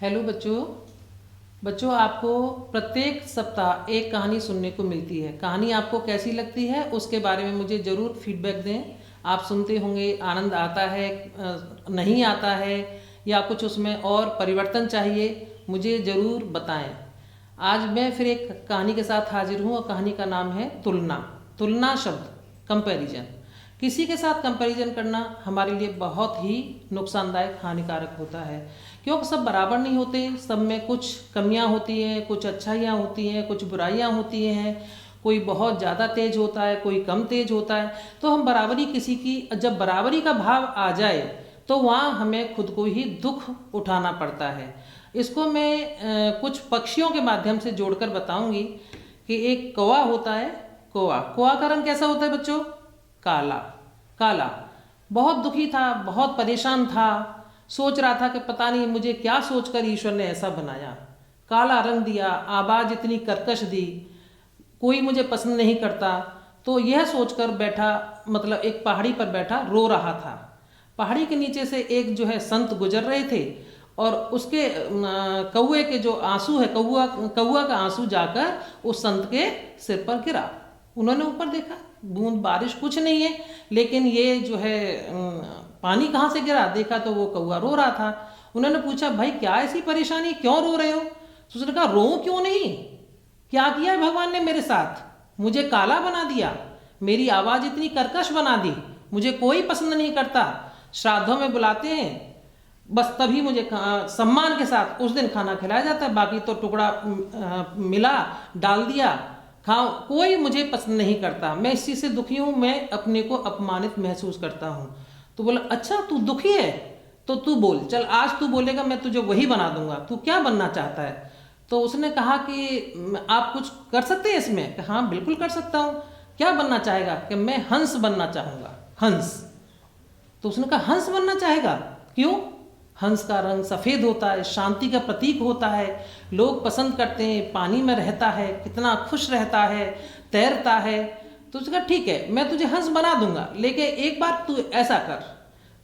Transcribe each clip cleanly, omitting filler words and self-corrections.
Hello बच्चों। बच्चों, आपको प्रत्येक सप्ताह एक कहानी सुनने को मिलती है। कहानी आपको कैसी लगती है उसके बारे में मुझे ज़रूर फीडबैक दें। आप सुनते होंगे, आनंद आता है, नहीं आता है, या कुछ उसमें और परिवर्तन चाहिए, मुझे ज़रूर बताएं। आज मैं फिर एक कहानी के साथ हाजिर हूँ और कहानी का नाम है तुलना। तुलना शब्द, कंपैरिजन। किसी के साथ कंपैरिजन करना हमारे लिए बहुत ही नुकसानदायक, हानिकारक होता है, क्योंकि सब बराबर नहीं होते। सब में कुछ कमियां होती हैं, कुछ अच्छाइयाँ होती हैं, कुछ बुराइयां होती हैं। कोई बहुत ज़्यादा तेज होता है, कोई कम तेज होता है। तो हम बराबरी किसी की, जब बराबरी का भाव आ जाए तो वहाँ हमें खुद को ही दुख उठाना पड़ता है। इसको मैं कुछ पक्षियों के माध्यम से जोड़कर बताऊंगी कि एक कौवा होता है। कौवा कौवा का रंग कैसा होता है बच्चों? काला। काला। बहुत दुखी था, बहुत परेशान था, सोच रहा था कि पता नहीं मुझे क्या सोचकर ईश्वर ने ऐसा बनाया। काला रंग दिया, आवाज़ इतनी कर्कश दी, कोई मुझे पसंद नहीं करता। तो यह सोचकर बैठा, मतलब एक पहाड़ी पर बैठा रो रहा था। पहाड़ी के नीचे से एक जो है संत गुजर रहे थे और उसके कौवे के जो आंसू है, कौवा का आंसू जाकर उस संत के सिर पर गिरा। उन्होंने ऊपर देखा, बूंद बारिश कुछ नहीं है, लेकिन ये जो है पानी कहाँ से गिरा। देखा तो वो कौवा रो रहा था। उन्होंने पूछा, भाई क्या ऐसी परेशानी, क्यों रो रहे हो? तो उसने कहा, रो क्यों नहीं, क्या किया भगवान ने मेरे साथ? मुझे काला बना दिया, मेरी आवाज़ इतनी कर्कश बना दी, मुझे कोई पसंद नहीं करता, श्राद्धों में बुलाते हैं, बस तभी मुझे सम्मान के साथ उस दिन खाना खिलाया जाता है, बाकी तो टुकड़ा मिला डाल दिया, खाओ, कोई मुझे पसंद नहीं करता, मैं इस चीज़ से दुखी हूँ, मैं अपने को अपमानित महसूस करता हूँ। तो बोला, अच्छा तू दुखी है तो तू बोल, चल आज तू बोलेगा मैं तुझे वही बना दूंगा, तू क्या बनना चाहता है? तो उसने कहा कि आप कुछ कर सकते हैं इसमें? कि हाँ बिल्कुल कर सकता हूँ। क्या बनना चाहेगा? कि मैं हंस बनना चाहूँगा। हंस। तो उसने कहा, हंस बनना चाहेगा, क्यों? हंस का रंग सफ़ेद होता है, शांति का प्रतीक होता है, लोग पसंद करते हैं, पानी में रहता है, कितना खुश रहता है, तैरता है। तो उसने कहा, ठीक है मैं तुझे हंस बना दूंगा, लेकिन एक बार तू ऐसा कर,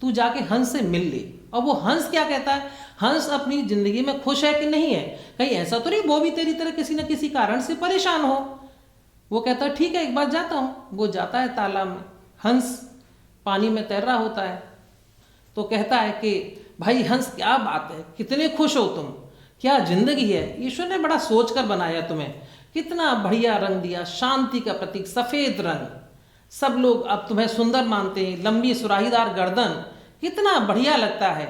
तू जाके हंस से मिल ले। और वो हंस क्या कहता है, हंस अपनी ज़िंदगी में खुश है कि नहीं है, कहीं ऐसा तो नहीं वो भी तेरी तरह किसी न किसी कारण से परेशान हो। वो कहता है, ठीक है एक बार जाता हूँ। वो जाता है तालाब में, हंस पानी में तैर रहा होता है। तो कहता है कि भाई हंस क्या बात है, कितने खुश हो तुम, क्या जिंदगी है, ईश्वर ने बड़ा सोच कर बनाया तुम्हें, कितना बढ़िया रंग दिया, शांति का प्रतीक सफ़ेद रंग, सब लोग अब तुम्हें सुंदर मानते हैं, लंबी सुराहीदार गर्दन, कितना बढ़िया लगता है।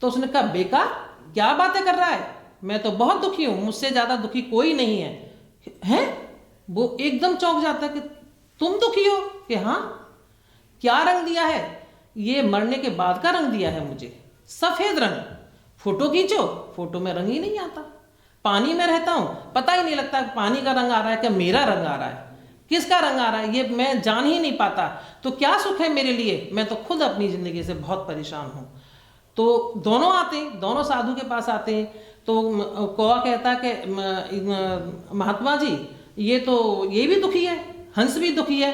तो उसने कहा, बेकार क्या बातें कर रहा है, मैं तो बहुत दुखी हूँ, मुझसे ज़्यादा दुखी कोई नहीं है। हैं? वो एकदम चौंक जाता है कि तुम दुखी हो? कि हाँ। क्या रंग दिया है? ये मरने के बाद का रंग दिया है मुझे, सफ़ेद रंग। फोटो खींचो, फोटो में रंग ही नहीं आता। पानी में रहता हूँ, पता ही नहीं लगता पानी का रंग आ रहा है कि मेरा रंग आ रहा है, किसका रंग आ रहा है ये मैं जान ही नहीं पाता। तो क्या सुख है मेरे लिए, मैं तो खुद अपनी ज़िंदगी से बहुत परेशान हूँ। तो दोनों आते हैं, दोनों साधु के पास आते हैं। तो कौवा कहता है कि महात्मा जी ये भी दुखी है, हंस भी दुखी है।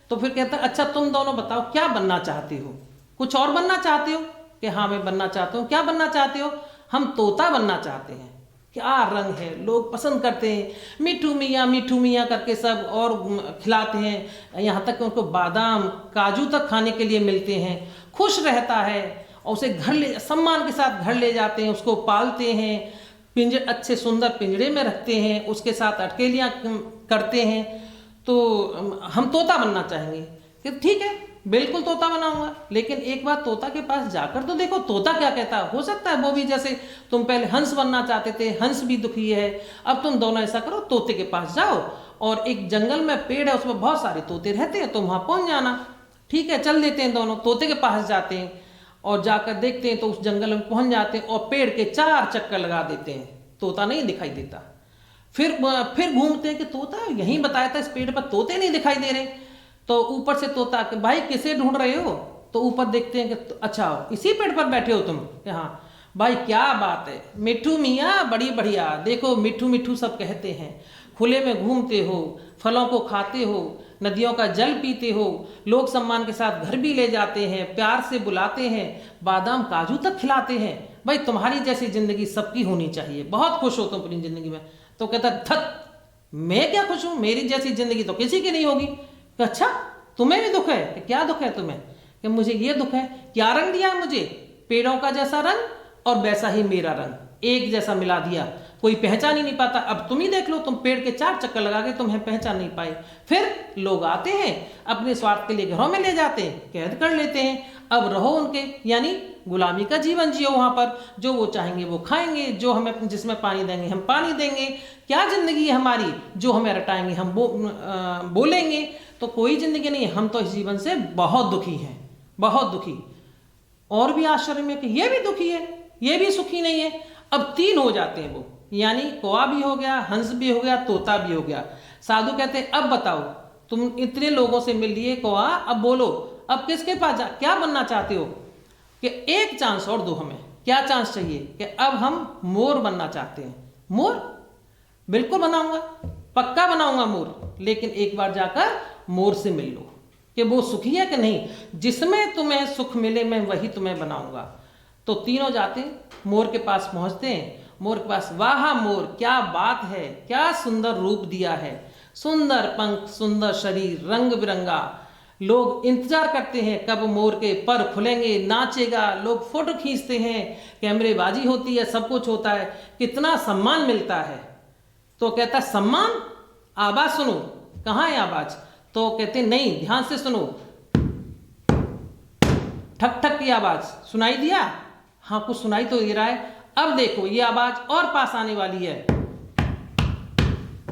तो फिर कहता है, अच्छा तुम दोनों बताओ क्या बनना चाहते हो, कुछ और बनना चाहते हो? कि हाँ मैं बनना चाहता हूँ। क्या बनना चाहते हो? हम तोता बनना चाहते हैं। क्या रंग है, लोग पसंद करते हैं, मिठू मियाँ करके सब और खिलाते हैं, यहाँ तक कि उनको बादाम काजू तक खाने के लिए मिलते हैं। खुश रहता है और उसे घर ले, सम्मान के साथ घर ले जाते हैं, उसको पालते हैं, पिंजरे, अच्छे सुंदर पिंजरे में रखते हैं, उसके साथ अटकेलियाँ करते हैं। तो हम तोता बनना चाहेंगे। कि ठीक है बिल्कुल तोता बनाऊंगा, लेकिन एक बार तोता के पास जाकर तो देखो तोता क्या कहता है। हो सकता है वो भी जैसे तुम पहले हंस बनना चाहते थे, हंस भी दुखी है। अब तुम दोनों ऐसा करो, तोते के पास जाओ और एक जंगल में पेड़ है, उसमें बहुत सारे तोते रहते हैं, तुम वहाँ पहुँच जाना। ठीक है चल देते हैं, दोनों तोते के पास जाते हैं और जाकर देखते हैं तो उस जंगल में पहुँच जाते हैं और पेड़ के 4 चक्कर लगा देते हैं, तोता नहीं दिखाई देता। फिर घूमते हैं कि तोता यहीं बताया था, इस पेड़ पर तोते नहीं दिखाई दे रहे। तो ऊपर से तोता कि भाई किसे ढूंढ रहे हो? तो ऊपर देखते हैं कि अच्छा इसी पेड़ पर बैठे हो तुम? कि हाँ। भाई क्या बात है, मिठू मियाँ बड़ी बढ़िया, देखो मिठू मिठू सब कहते हैं, खुले में घूमते हो, फलों को खाते हो, नदियों का जल पीते हो, लोग सम्मान के साथ घर भी ले जाते हैं, प्यार से बुलाते हैं, बादाम काजू तक खिलाते हैं, भाई तुम्हारी जैसी जिंदगी सबकी होनी चाहिए, बहुत खुश हो तुम अपनी जिंदगी में। तो कहता धत, मैं क्या खुश हूं, मेरी जैसी जिंदगी तो किसी की नहीं होगी। कि अच्छा तुम्हें भी दुख है? कि क्या दुख है तुम्हें? कि मुझे ये दुख है। क्या रंग दिया है मुझे? पेड़ों का जैसा रंग और वैसा ही मेरा रंग, एक जैसा मिला दिया, कोई पहचान ही नहीं पाता। अब तुम ही देख लो, तुम पेड़ के 4 चक्कर लगा के तुम्हें पहचान नहीं पाए। फिर लोग आते हैं अपने स्वार्थ के लिए घरों में ले जाते हैं, कैद कर लेते हैं। अब रहो उनके, यानी गुलामी का जीवन जियो वहां पर। जो वो चाहेंगे वो खाएंगे, जो हमें जिसमें पानी देंगे हम पानी देंगे। क्या जिंदगी है हमारी? जो हमें रटाएंगे हम बोलेंगे। तो कोई जिंदगी नहीं है। हम तो इस जीवन से बहुत दुखी हैं, बहुत दुखी। और भी आश्चर्य में कि ये भी दुखी है, ये भी सुखी नहीं है। अब 3 हो जाते हैं वो, यानी कौवा भी हो गया, हंस भी हो गया, तोता भी हो गया। साधु कहते हैं अब बताओ, तुम इतने लोगों से मिल लिए कौवा, अब बोलो अब किसके पास क्या बनना चाहते हो? कि एक चांस और दो हमें। क्या चांस चाहिए? कि अब हम मोर बनना चाहते हैं। मोर बिल्कुल बनाऊंगा, पक्का बनाऊंगा मोर, लेकिन एक बार जाकर मोर से मिल लो कि वो सुखी है कि नहीं। जिसमें तुम्हें सुख मिले मैं वही तुम्हें बनाऊंगा। तो तीनों जाते मोर के पास पहुंचते हैं। मोर के पास, वाह मोर क्या बात है, क्या सुंदर रूप दिया है, सुंदर पंख, सुंदर शरीर, रंग बिरंगा। लोग इंतजार करते हैं कब मोर के पर खुलेंगे, नाचेगा, लोग फोटो खींचते हैं, कैमरेबाजी होती है, सब कुछ होता है, कितना सम्मान मिलता है। तो कहता सम्मान, आवाज सुनो। कहाँ है आवाज? तो कहते नहीं, ध्यान से सुनो। ठक ठक की आवाज सुनाई दिया? हाँ कुछ सुनाई तो दे रहा है। अब देखो ये आवाज और पास आने वाली है।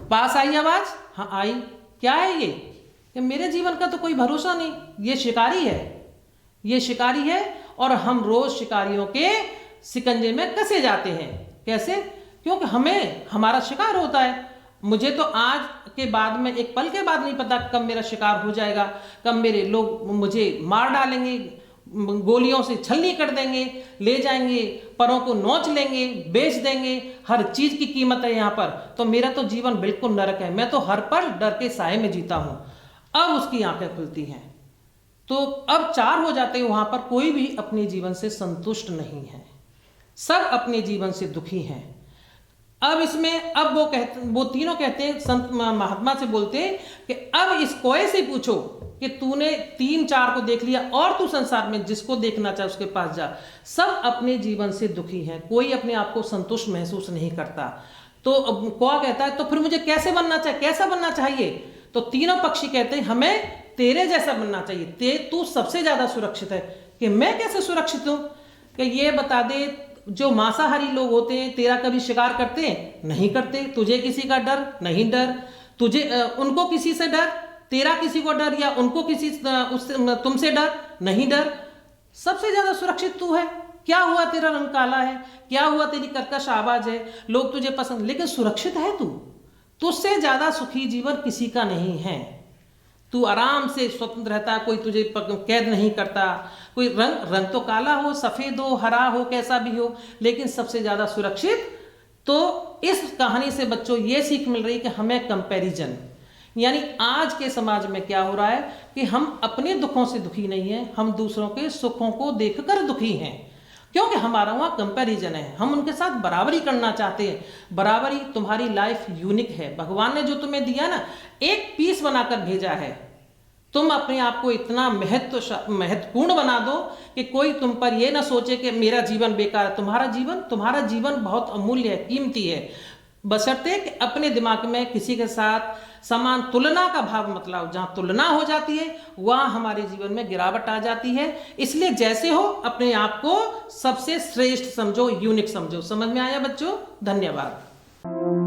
पास आई आवाज? हाँ आई। क्या है ये? कि मेरे जीवन का तो कोई भरोसा नहीं, ये शिकारी है, ये शिकारी है। और हम रोज शिकारियों के शिकंजे में कसे जाते हैं। कैसे? क्योंकि हमें हमारा शिकार होता है। मुझे तो आज के बाद में, एक पल के बाद नहीं पता कब मेरा शिकार हो जाएगा, कब मेरे लोग मुझे मार डालेंगे, गोलियों से छलनी कर देंगे, ले जाएंगे, परों को नोच लेंगे, बेच देंगे। हर चीज की कीमत है यहाँ पर। तो मेरा तो जीवन बिल्कुल नरक है। मैं तो हर पल डर के साए में जीता हूं। अब उसकी आंखें खुलती हैं। तो अब 4 हो जाते हैं वहां पर। कोई भी अपने जीवन से संतुष्ट नहीं है, सब अपने जीवन से दुखी हैं। अब इसमें अब वो तीनों कहते हैं, संत महात्मा से बोलते हैं कि अब इस कोए से पूछो कि तूने 3-4 को देख लिया और तू संसार में जिसको देखना चाहे उसके पास जा। सब अपने जीवन से दुखी हैं, कोई अपने आप को संतुष्ट महसूस नहीं करता। तो कौवा कहता है तो फिर मुझे कैसे बनना चाहिए, कैसा बनना चाहिए? तो तीनों पक्षी कहते हैं हमें तेरे जैसा बनना चाहिए, तू सबसे ज्यादा सुरक्षित है। कि मैं कैसे सुरक्षित हूं? कि ये बता दे, जो मांसाहारी लोग होते हैं तेरा कभी शिकार करते हैं? नहीं करते। तुझे किसी का डर? नहीं डर। तुझे उनको किसी से डर? तेरा किसी को डर या उनको किसी तुमसे डर? नहीं डर। सबसे ज्यादा सुरक्षित तू है। क्या हुआ तेरा रंग काला है, क्या हुआ तेरी कर्कश आवाज है, लोग तुझे पसंद, लेकिन सुरक्षित है तू। तुझसे ज्यादा सुखी जीवन किसी का नहीं है। तू आराम से स्वतंत्र रहता, कोई तुझे कैद नहीं करता। कोई रंग तो काला हो, सफेद हो, हरा हो, कैसा भी हो, लेकिन सबसे ज्यादा सुरक्षित। तो इस कहानी से बच्चों ये सीख मिल रही कि हमें कंपैरिजन, यानी आज के समाज में क्या हो रहा है कि हम अपने दुखों से दुखी नहीं है, हम दूसरों के सुखों को देखकर दुखी हैं। क्योंकि हमारा वहां कंपैरिजन है, हम उनके साथ बराबरी करना चाहते हैं। बराबरी, तुम्हारी लाइफ यूनिक है। भगवान ने जो तुम्हें दिया ना, एक पीस बनाकर भेजा है। तुम अपने आप को इतना महत्वपूर्ण बना दो कि कोई तुम पर यह ना सोचे कि मेरा जीवन बेकार है। तुम्हारा जीवन बहुत अमूल्य है, कीमती है। बशर्ते कि अपने दिमाग में किसी के साथ समान तुलना का भाव मत लाओ। जहां तुलना हो जाती है वहां हमारे जीवन में गिरावट आ जाती है। इसलिए जैसे हो अपने आप को सबसे श्रेष्ठ समझो, यूनिक समझो। समझ में आया बच्चों? धन्यवाद।